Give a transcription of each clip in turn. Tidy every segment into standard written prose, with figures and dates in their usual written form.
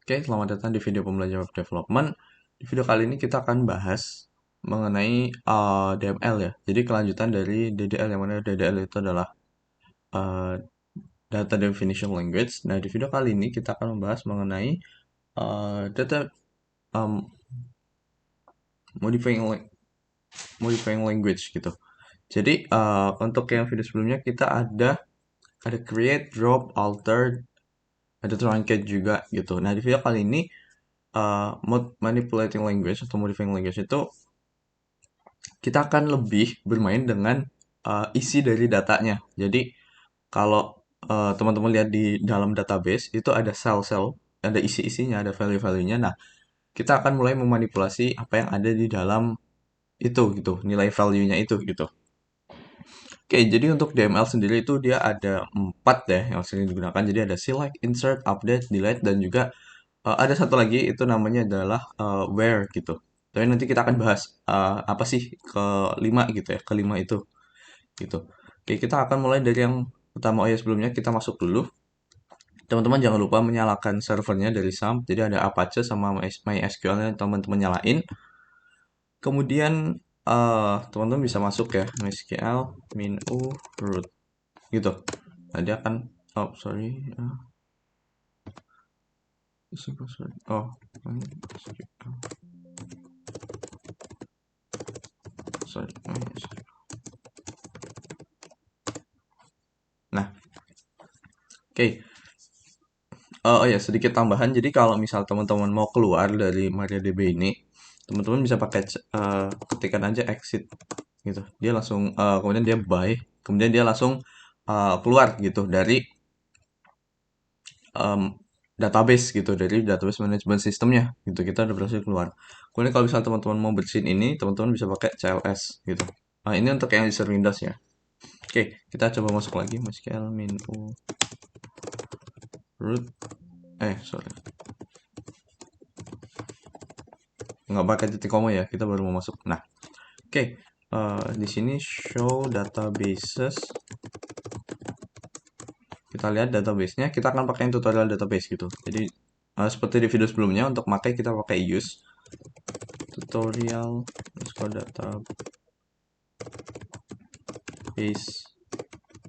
Oke, selamat datang di video pembelajaran web development. Di video kali ini kita akan bahas mengenai DML ya. Jadi kelanjutan dari DDL, yang mana DDL itu adalah uh, Data Definition Language. Nah, di video kali ini kita akan membahas mengenai data um, modifying modifying language gitu. Jadi untuk yang video sebelumnya kita ada create, drop, alter, ada truncate juga gitu. Nah, di video kali ini manipulating language atau modifying language itu kita akan lebih bermain dengan isi dari datanya. Jadi kalau teman-teman lihat di dalam database itu ada sel-sel, ada isi-isinya, ada value-value-nya. Nah, kita akan mulai memanipulasi apa yang ada di dalam itu gitu, nilai value-nya itu gitu. Oke, jadi untuk DML sendiri itu dia ada 4 ya yang sering digunakan. Jadi ada select, insert, update, delete, dan juga ada satu lagi itu namanya adalah where gitu. Tapi nanti kita akan bahas apa sih kelima gitu ya, kelima itu gitu. Oke, kita akan mulai dari yang pertama. Oh ya, sebelumnya kita masuk dulu. Teman-teman jangan lupa menyalakan servernya dari SAM. Jadi ada Apache sama MySQL-nya teman-teman nyalain. Kemudian teman-teman bisa masuk ya MySQL min u root gitu. Nah, dia akan oh sorry. Oh, sorry. Nah, oke. Oh ya, sedikit tambahan. Jadi kalau misal teman-teman mau keluar dari MariaDB ini, teman-teman bisa pakai ketikan aja exit gitu. Dia langsung kemudian dia buy, kemudian dia langsung keluar gitu dari em, database gitu, dari database management sistemnya gitu. Kita udah berhasil keluar. Kemudian kalau misal teman-teman mau bersihin ini, teman-teman bisa pakai CLS gitu. Nah, ini untuk yang user Windows ya. Oke, kita coba masuk lagi MySQL min u root sorry, nggak pakai titik koma ya, kita baru mau masuk. Nah, oke, di sini show databases. Kita lihat database-nya, kita akan pakai yang tutorial database gitu. Jadi seperti di video sebelumnya, untuk pakai kita pakai use tutorial database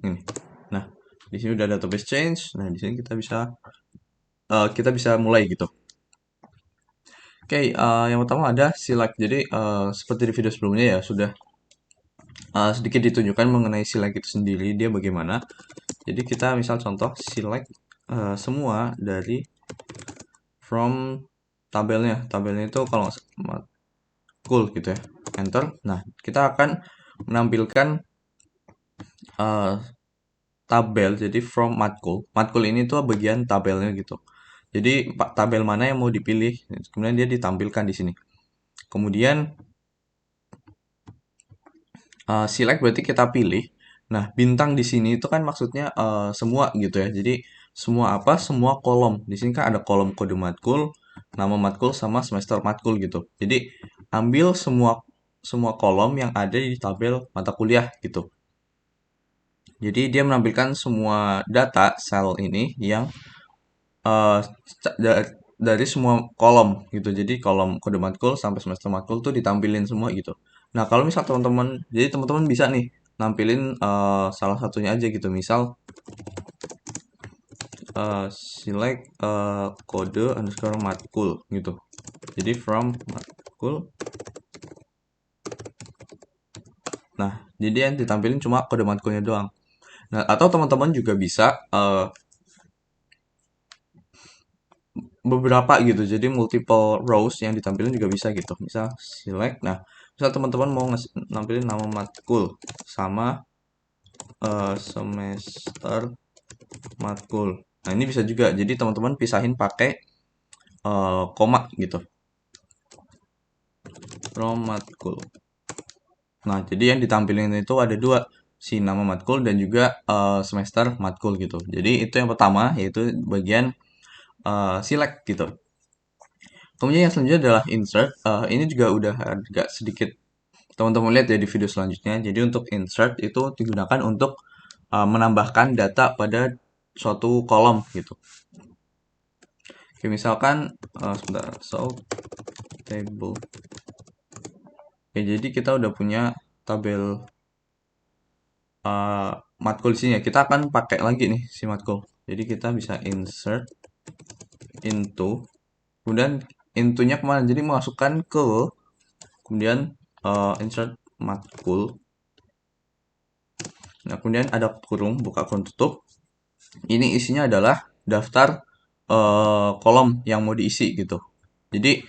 ini. Nah, di sini udah database change. Nah, di sini kita bisa mulai gitu. Oke, yang pertama ada select. Jadi seperti di video sebelumnya ya sudah sedikit ditunjukkan mengenai select itu sendiri, dia bagaimana. Jadi kita misal contoh select semua dari from tabelnya. Tabelnya itu kalau cool gitu ya. Enter. Nah, kita akan menampilkan uh, tabel. Jadi from matkul. Matkul ini tuh bagian tabelnya gitu. Jadi tabel mana yang mau dipilih, kemudian dia ditampilkan di sini. Kemudian select berarti kita pilih. Nah, bintang di sini itu kan maksudnya semua gitu ya. Jadi semua apa? Semua kolom. Di sini kan ada kolom kode matkul, nama matkul sama semester matkul gitu. Jadi ambil semua semua kolom yang ada di tabel mata kuliah gitu. Jadi dia menampilkan semua data sel ini yang eh, dari semua kolom gitu. Jadi kolom kode matkul sampai semester matkul tuh ditampilin semua gitu. Nah, kalau misal teman-teman, jadi teman-teman bisa nih nampilin salah satunya aja gitu. Misal select kode underscore matkul gitu. Jadi from matkul. Nah, jadi yang ditampilin cuma kode matkulnya doang. Nah, atau teman-teman juga bisa beberapa gitu. Jadi multiple rows yang ditampilkan juga bisa gitu. Misal select. Nah, misal teman-teman mau nampilin nama matkul sama semester matkul. Nah, ini bisa juga. Jadi teman-teman pisahin pakai koma gitu. From matkul. Nah, jadi yang ditampilkan itu ada dua, si nama matkul dan juga semester matkul gitu. Jadi itu yang pertama, yaitu bagian select gitu. Kemudian yang selanjutnya adalah insert. Ini juga udah agak sedikit teman-teman lihat ya di video selanjutnya. Jadi untuk insert itu digunakan untuk menambahkan data pada suatu kolom gitu. Oke, misalkan sebentar, so table. Oke, jadi kita udah punya tabel matkul di sini ya. Kita akan pakai lagi nih si matkul. Jadi kita bisa insert into, kemudian intunya kemana? Jadi masukkan ke, kemudian insert matkul. Nah, kemudian ada kurung, buka kurung tutup. Ini isinya adalah daftar kolom yang mau diisi gitu. Jadi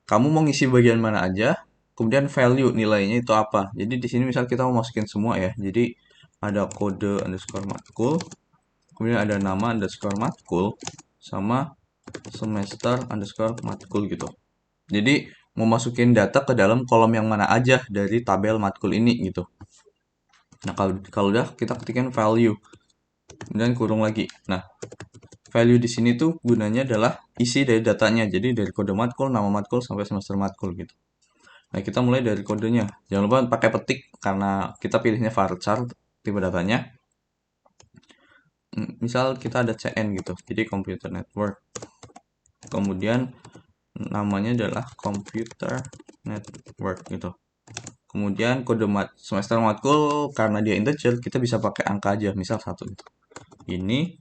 kamu mau ngisi bagian mana aja, kemudian value nilainya itu apa. Jadi di sini misal kita mau masukin semua ya. Jadi ada kode underscore matkul, kemudian ada nama underscore matkul, sama semester underscore matkul gitu. Jadi mau masukin data ke dalam kolom yang mana aja dari tabel matkul ini gitu. Nah, kalau udah kita ketikkan value, kemudian kurung lagi. Nah, value di sini tuh gunanya adalah isi dari datanya. Jadi dari kode matkul, nama matkul sampai semester matkul gitu. Nah, kita mulai dari kodenya. Jangan lupa pakai petik karena kita pilihnya varchar tipe datanya. Misal kita ada CN gitu. Jadi computer network. Kemudian namanya adalah computer network gitu. Kemudian kode semester matkul karena dia integer, kita bisa pakai angka aja, misal 1 gitu. Ini,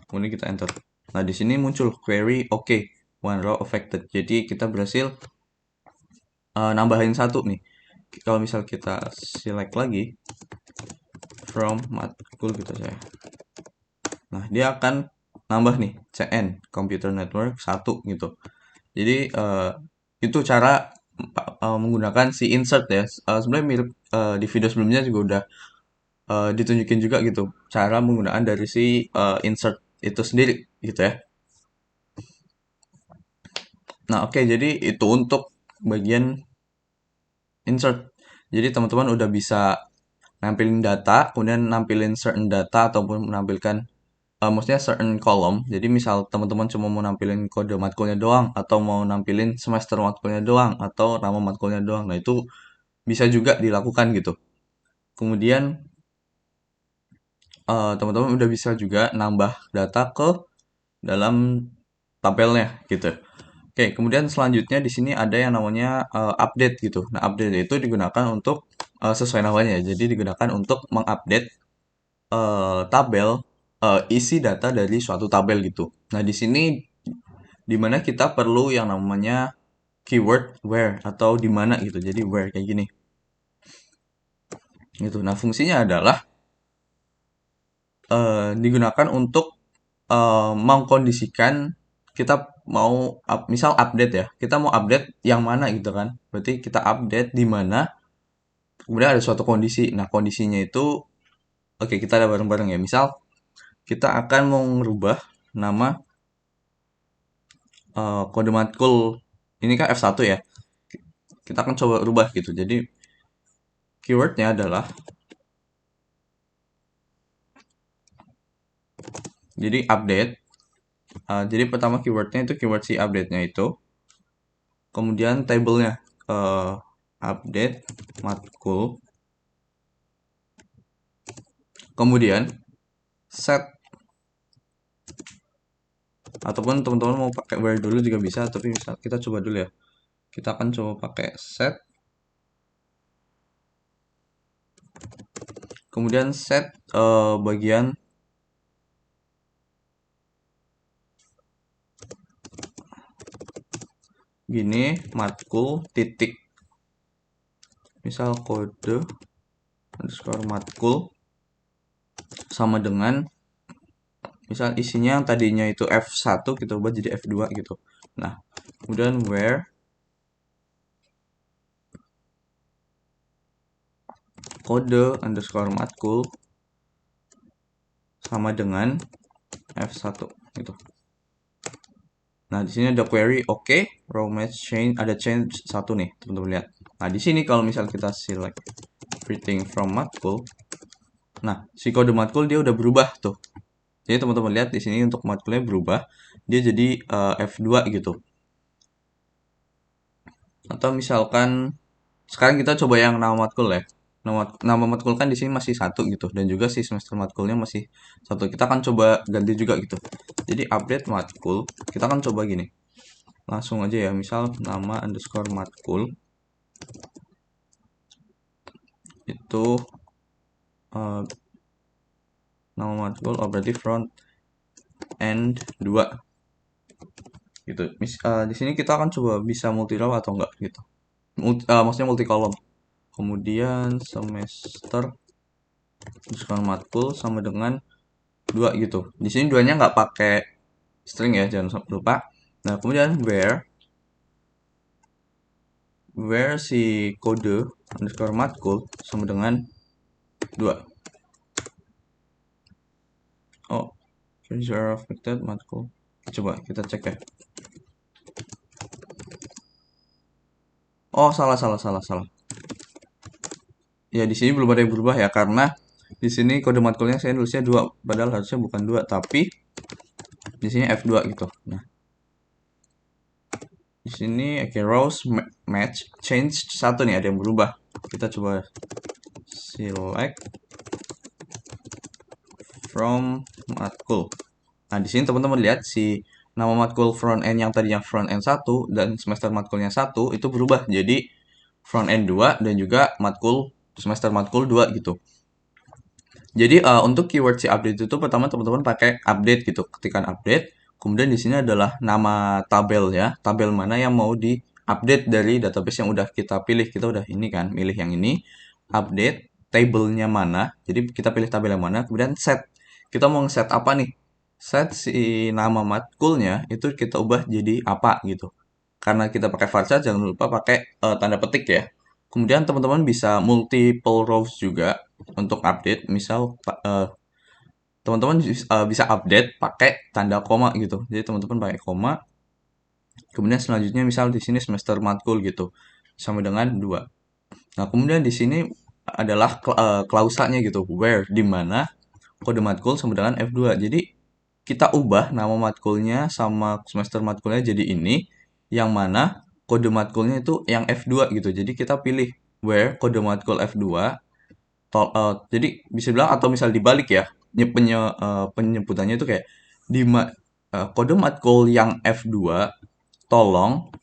kemudian kita enter. Nah, di sini muncul query oke, one row affected. Jadi kita berhasil nambahin 1 nih. Kalau misal kita select lagi from matkul gitu saya. Nah, dia akan nambah nih CN computer network 1 gitu. Jadi itu cara menggunakan si insert ya. Sebenarnya mirip di video sebelumnya juga udah ditunjukin juga gitu cara menggunakan dari si insert itu sendiri gitu ya. Nah, oke, jadi itu untuk bagian insert. Jadi teman-teman udah bisa nampilin data, kemudian nampilin certain data ataupun menampilkan maksudnya certain column. Jadi misal teman-teman cuma mau nampilin kode matkulnya doang atau mau nampilin semester matkulnya doang atau nama matkulnya doang. Nah, itu bisa juga dilakukan gitu. Kemudian teman-teman udah bisa juga nambah data ke dalam tabelnya gitu. Oke, kemudian selanjutnya di sini ada yang namanya update gitu. Nah, update itu digunakan untuk sesuai namanya, jadi digunakan untuk mengupdate tabel isi data dari suatu tabel gitu. Nah, di sini dimana kita perlu yang namanya keyword where atau di mana gitu. Jadi where kayak gini. Gitu. Nah, fungsinya adalah digunakan untuk mengkondisikan kita mau misal update ya. Kita mau update yang mana gitu kan. Berarti kita update di mana kemudian ada suatu kondisi. Nah, kondisinya itu oke, kita ada bareng-bareng ya. Misal kita akan mau merubah nama kode matkul ini kan F1 ya. Kita akan coba rubah gitu. Jadi keywordnya adalah jadi update. Jadi pertama keywordnya itu keyword si update-nya itu. Kemudian tabelnya update matkul. Kemudian set, ataupun teman-teman mau pakai where dulu juga bisa, tapi misal kita coba dulu ya. Kita akan coba pakai set. Kemudian set bagian gini matkul titik, misal kode underscore matkul sama dengan misal isinya yang tadinya itu F1 kita ubah jadi F2 gitu. Nah, kemudian where kode underscore matkul sama dengan F1 gitu. Nah, di sini ada query oke, row match change, ada change 1 nih, teman-teman lihat. Nah, di sini kalau misal kita select everything from matkul, nah, si kode matkul dia udah berubah tuh. Jadi teman-teman lihat di sini untuk matkulnya berubah, dia jadi F2 gitu. Atau misalkan sekarang kita coba yang nama matkul ya. Nama matkul kan di sini masih satu gitu, dan juga si semester matkulnya masih satu. Kita akan coba ganti juga gitu. Jadi update matkul, kita akan coba gini. Langsung aja ya, misal nama underscore matkul itu uh, nama matkul, berarti front end 2 gitu. Di sini kita akan coba bisa multi row atau enggak gitu. Maksudnya multi kolom. Kemudian semester underscore matkul sama dengan 2 gitu. Di sini duanya nggak pakai string ya, jangan lupa. Nah, kemudian where si kode underscore matkul sama dengan 2. Oh, user affected matkul. Coba kita cek ya. Oh, salah, salah, salah, salah. Ya, di sini belum ada yang berubah ya, karena di sini kode matkulnya saya nulisnya 2, padahal harusnya bukan 2, tapi di sini F2 gitu. Nah, di sini okay, rows match change 1 nih, ada yang berubah. Kita coba select from matkul. Nah, di sini teman-teman lihat si nama matkul front end yang tadinya front end 1 dan semester matkulnya 1 itu berubah jadi front end 2 dan juga matkul semester matkul 2 gitu. Jadi untuk keyword si update itu pertama teman-teman pakai update gitu, ketikan update. Kemudian di sini adalah nama tabel ya, tabel mana yang mau di-update dari database yang udah kita pilih. Kita udah ini kan, milih yang ini, update tabelnya mana. Jadi kita pilih tabel yang mana, kemudian set. Kita mau set apa nih? Set si nama matkulnya itu kita ubah jadi apa gitu. Karena kita pakai varchar, jangan lupa pakai tanda petik ya. Kemudian teman-teman bisa multiple rows juga untuk update. Misal teman-teman bisa update pakai tanda koma gitu. Jadi teman-teman pakai koma. Kemudian selanjutnya misal di sini semester matkul gitu. Sama dengan 2. Nah, kemudian di sini adalah klausanya gitu. Where, di mana kode matkul sama dengan F2. Jadi kita ubah nama matkulnya sama semester matkulnya jadi ini, yang mana kode matkulnya itu yang F2 gitu. Jadi kita pilih where kode matkul F2, jadi bisa bilang atau misal dibalik ya, penyebutannya itu kayak kode matkul yang F2 tolong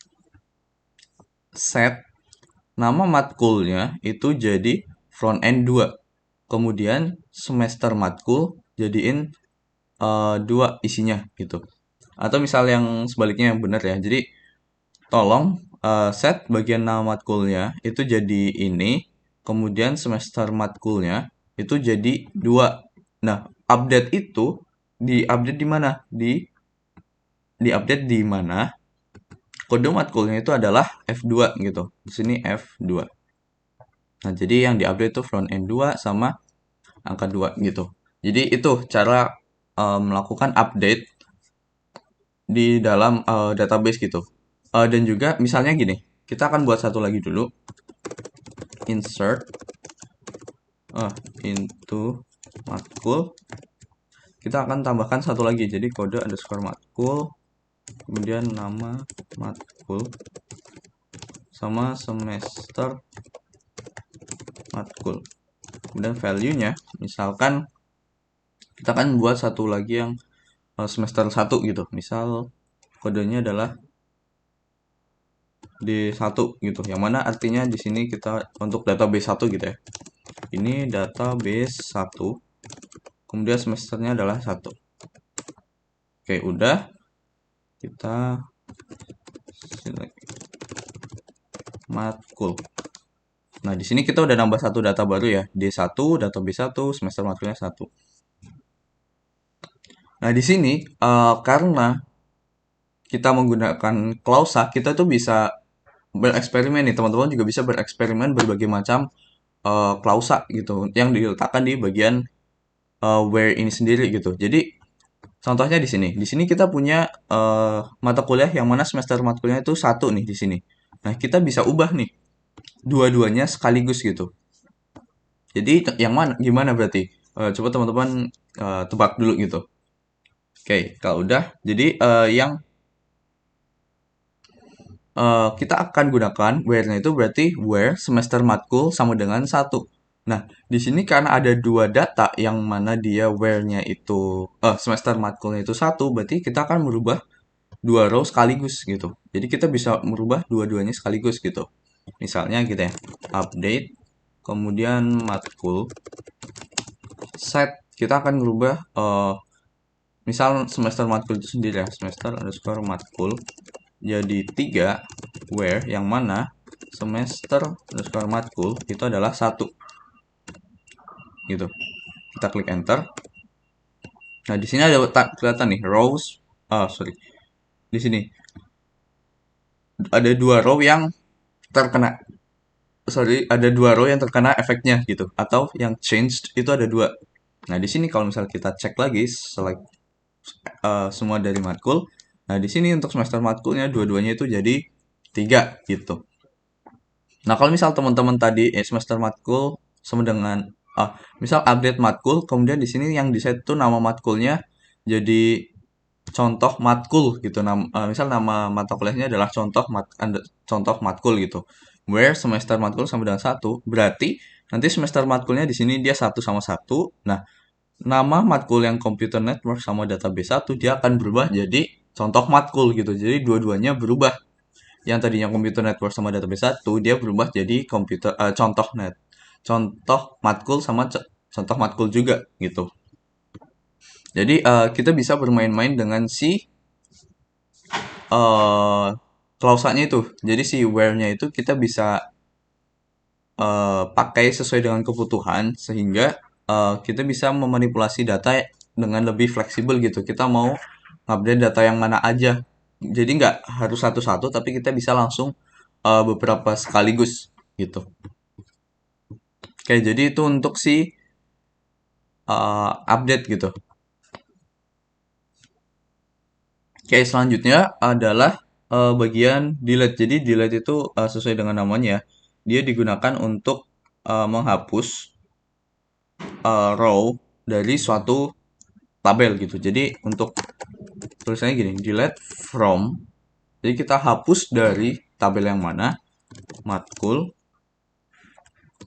set nama matkulnya itu jadi front end 2. Kemudian semester matkul jadiin 2 isinya gitu. Atau misal yang sebaliknya yang benar ya. Jadi tolong set bagian nama matkulnya itu jadi ini, kemudian semester matkulnya itu jadi 2. Nah, update itu di-update di mana? Di-update di mana kode matkulnya itu adalah F2 gitu. Di sini F2. Nah, jadi yang di-update itu front end 2 sama angka 2 gitu. Jadi itu cara melakukan update di dalam database gitu. Dan juga misalnya gini, kita akan buat satu lagi dulu. Insert into matkul. Kita akan tambahkan satu lagi, jadi kode underscore matkul, kemudian nama matkul, sama semester matkul. Kemudian value-nya, misalkan kita akan buat satu lagi yang semester 1 gitu. Misal kodenya adalah D1 gitu. Yang mana artinya di sini kita untuk database 1 gitu ya. Ini database 1. Kemudian semesternya adalah 1. Oke, udah. Kita select matkul. Nah, di sini kita udah nambah satu data baru ya. D1, database 1, semester matkulnya 1. Nah, di sini karena kita menggunakan klausa, kita tuh bisa bereksperimen nih. Teman-teman juga bisa bereksperimen berbagai macam klausa gitu yang diletakkan di bagian where ini sendiri gitu. Jadi contohnya di sini. Di sini kita punya mata kuliah yang mana semester matkulnya itu 1 nih di sini. Nah, kita bisa ubah nih dua-duanya sekaligus gitu. Jadi yang mana gimana berarti? Coba teman-teman tebak dulu gitu. Oke, kalau udah, jadi yang kita akan gunakan where-nya itu berarti where semester matkul sama dengan 1. Nah, di sini karena ada dua data yang mana dia where-nya itu semester matkulnya itu satu, berarti kita akan merubah dua row sekaligus gitu. Jadi kita bisa merubah dua-duanya sekaligus gitu. Misalnya gitu ya, update, kemudian matkul, set, kita akan merubah misal semester matkul itu sendiri ya, semester underscore matkul jadi 3 where yang mana semester underscore matkul itu adalah satu gitu. Kita klik enter. Nah, di sini ada kelihatan nih rows. Sorry. Di sini ada dua row yang terkena. Sorry, ada dua row yang terkena efeknya gitu. Atau yang changed itu ada dua. Nah, di sini kalau misal kita cek lagi select semua dari matkul. Nah, di sini untuk semester matkulnya dua-duanya itu jadi 3 gitu. Nah, kalau misal teman-teman tadi semester matkul sama dengan misal update matkul, kemudian di sini yang di set itu nama matkulnya jadi contoh matkul gitu. Misal nama mata kuliahnya adalah contoh matkul gitu. Where semester matkul sama dengan satu, berarti nanti semester matkulnya di sini dia satu sama satu. Nah, nama matkul yang computer network sama database satu dia akan berubah jadi contoh matkul gitu. Jadi dua-duanya berubah. Yang tadinya computer network sama database satu dia berubah jadi contoh matkul sama contoh matkul juga gitu. Jadi kita bisa bermain-main dengan si klausanya itu. Jadi si where-nya itu kita bisa pakai sesuai dengan kebutuhan sehingga kita bisa memanipulasi data dengan lebih fleksibel gitu. Kita mau update data yang mana aja. Jadi nggak harus satu-satu, tapi kita bisa langsung beberapa sekaligus gitu. Oke, jadi itu untuk si update gitu. Oke, selanjutnya adalah bagian delete. Jadi delete itu sesuai dengan namanya, dia digunakan untuk menghapus row dari suatu tabel gitu. Jadi untuk tulisannya gini, delete from. Jadi kita hapus dari tabel yang mana, matkul.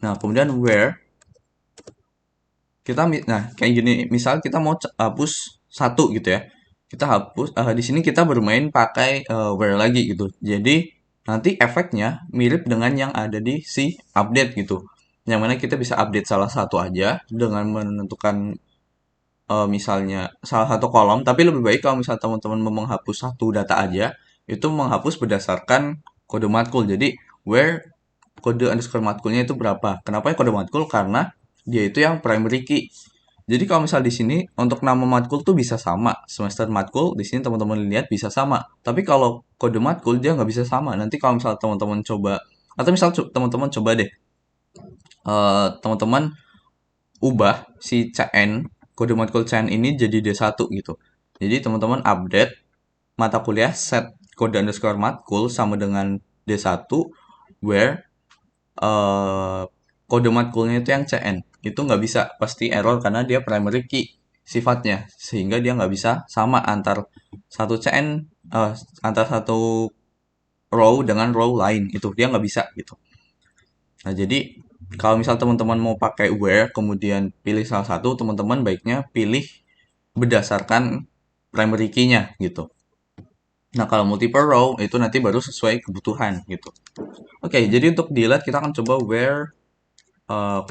Nah, kemudian where nah kayak gini, misal kita mau hapus satu gitu ya. Kita hapus di sini kita bermain pakai where lagi gitu. Jadi nanti efeknya mirip dengan yang ada di si update gitu. Yang mana kita bisa update salah satu aja dengan menentukan misalnya salah satu kolom, tapi lebih baik kalau misal teman-teman mau menghapus satu data aja, itu menghapus berdasarkan kode matkul. Jadi where kode underscore matkulnya itu berapa? Kenapa ya kode matkul? Karena dia itu yang primary key. Jadi kalau misal di sini untuk nama matkul tuh bisa sama, semester matkul di sini teman-teman lihat bisa sama. Tapi kalau kode matkul dia nggak bisa sama. Nanti kalau misal teman-teman coba atau misal teman-teman coba deh, teman-teman ubah si CN kode matkul CN ini jadi D1 gitu. Jadi teman-teman update mata kuliah set kode underscore matkul sama dengan D1 where eh, kode matkulnya itu yang CN. Itu nggak bisa, pasti error karena dia primary key sifatnya. Sehingga dia nggak bisa sama satu CN, antar satu row dengan row lain. Itu dia nggak bisa gitu. Nah, jadi kalau misal teman-teman mau pakai where, kemudian pilih salah satu, teman-teman baiknya pilih berdasarkan primary key-nya gitu. Nah, kalau multiple row itu nanti baru sesuai kebutuhan gitu. Oke, jadi untuk delete kita akan coba where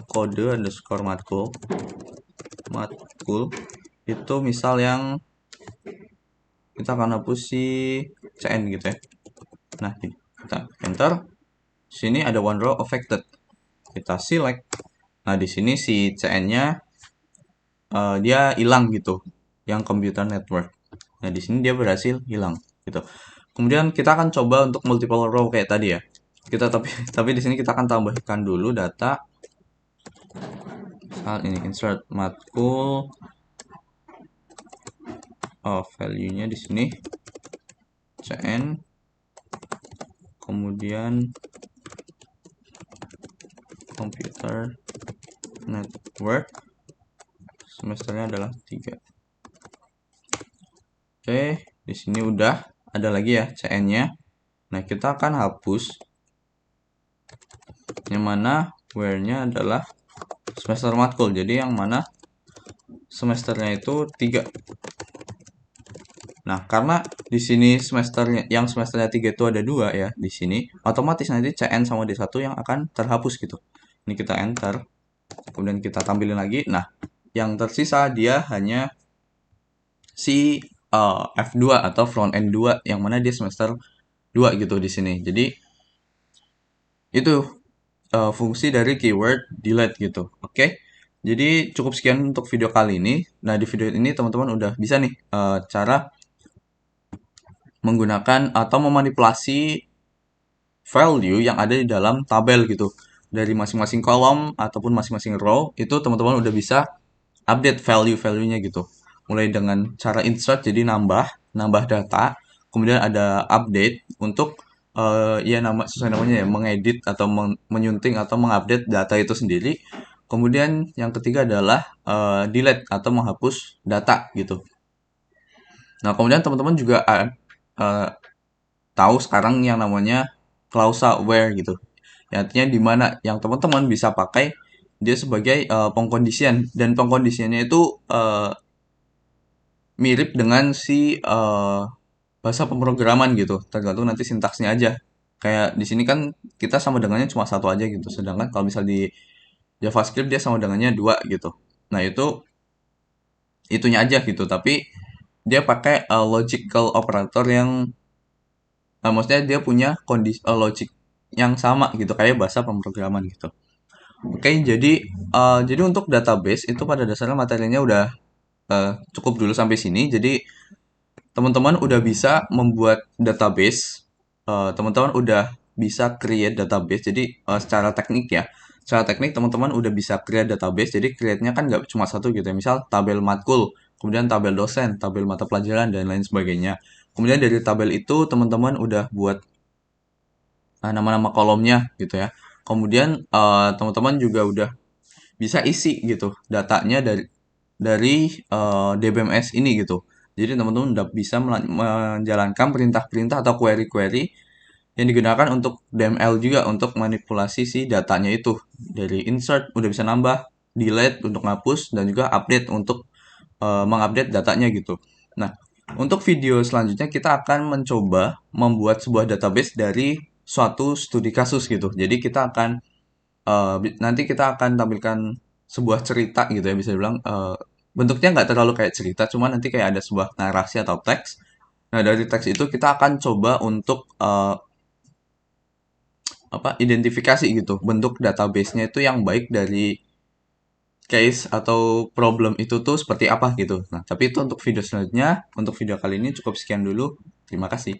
kode underscore matkul itu misal yang kita akan hapus si CN gitu ya. Nah, kita enter. Sini ada one row affected. Kita select. Nah, di sini si CN-nya dia hilang gitu, yang computer network. Nah, di sini dia berhasil hilang gitu. Kemudian kita akan coba untuk multiple row kayak tadi ya. Kita tapi di sini kita akan tambahkan dulu data. Saat ini insert matkul, value-nya di sini CN, kemudian computer network, semesternya adalah 3. Oke, di sini udah ada lagi ya CN-nya. Nah, kita akan hapus yang mana where-nya adalah semester matkul. Jadi yang mana semesternya itu 3. Nah, karena di sini semesternya 3 itu ada 2 ya di sini, otomatis nanti CN sama D1 yang akan terhapus gitu. Ini kita enter, kemudian kita tampilin lagi. Nah, yang tersisa dia hanya si F2 atau front end 2 yang mana dia semester 2 gitu di sini. Jadi itu fungsi dari keyword delete gitu. Oke. Jadi cukup sekian untuk video kali ini. Nah, di video ini teman-teman udah bisa nih cara menggunakan atau memanipulasi value yang ada di dalam tabel gitu. Dari masing-masing kolom ataupun masing-masing row itu teman-teman udah bisa update value-value-nya gitu. Mulai dengan cara insert jadi nambah data, kemudian ada update untuk ya sesuai namanya ya mengedit atau menyunting atau mengupdate data itu sendiri. Kemudian yang ketiga adalah delete atau menghapus data gitu. Nah, kemudian teman-teman juga tahu sekarang yang namanya klausa where gitu. Ya, artinya di mana yang teman-teman bisa pakai dia sebagai pengkondisian dan pengkondisiannya itu mirip dengan si bahasa pemrograman gitu, tergantung nanti sintaksnya aja. Kayak di sini kan kita sama dengannya cuma satu aja gitu, sedangkan kalau misal di JavaScript dia sama dengannya dua gitu. Nah itu itunya aja gitu, tapi dia pakai logical operator yang maksudnya dia punya kondisi logic yang sama gitu kayak bahasa pemrograman gitu. Oke, jadi untuk database itu pada dasarnya materinya udah cukup dulu sampai sini. Jadi teman-teman udah bisa membuat database, teman-teman udah bisa create database. Jadi secara teknik ya, secara teknik teman-teman udah bisa create database. Jadi create-nya kan nggak cuma satu gitu ya. Misal tabel matkul, kemudian tabel dosen, tabel mata pelajaran dan lain sebagainya. Kemudian dari tabel itu teman-teman udah buat nama-nama kolomnya gitu ya. Kemudian teman-teman juga udah bisa isi gitu datanya dari DBMS ini gitu. Jadi teman-teman udah bisa menjalankan perintah-perintah atau query-query yang digunakan untuk DML juga untuk manipulasi si datanya itu. Dari insert udah bisa nambah, delete untuk ngapus dan juga update untuk mengupdate datanya gitu. Nah, untuk video selanjutnya kita akan mencoba membuat sebuah database dari suatu studi kasus gitu. Jadi kita akan nanti kita akan tampilkan sebuah cerita gitu ya bisa dibilang bentuknya nggak terlalu kayak cerita, cuma nanti kayak ada sebuah narasi atau teks. Nah dari teks itu kita akan coba untuk apa identifikasi gitu bentuk database-nya itu yang baik dari case atau problem itu tuh seperti apa gitu. Nah tapi itu untuk video selanjutnya. Untuk video kali ini cukup sekian dulu. Terima kasih.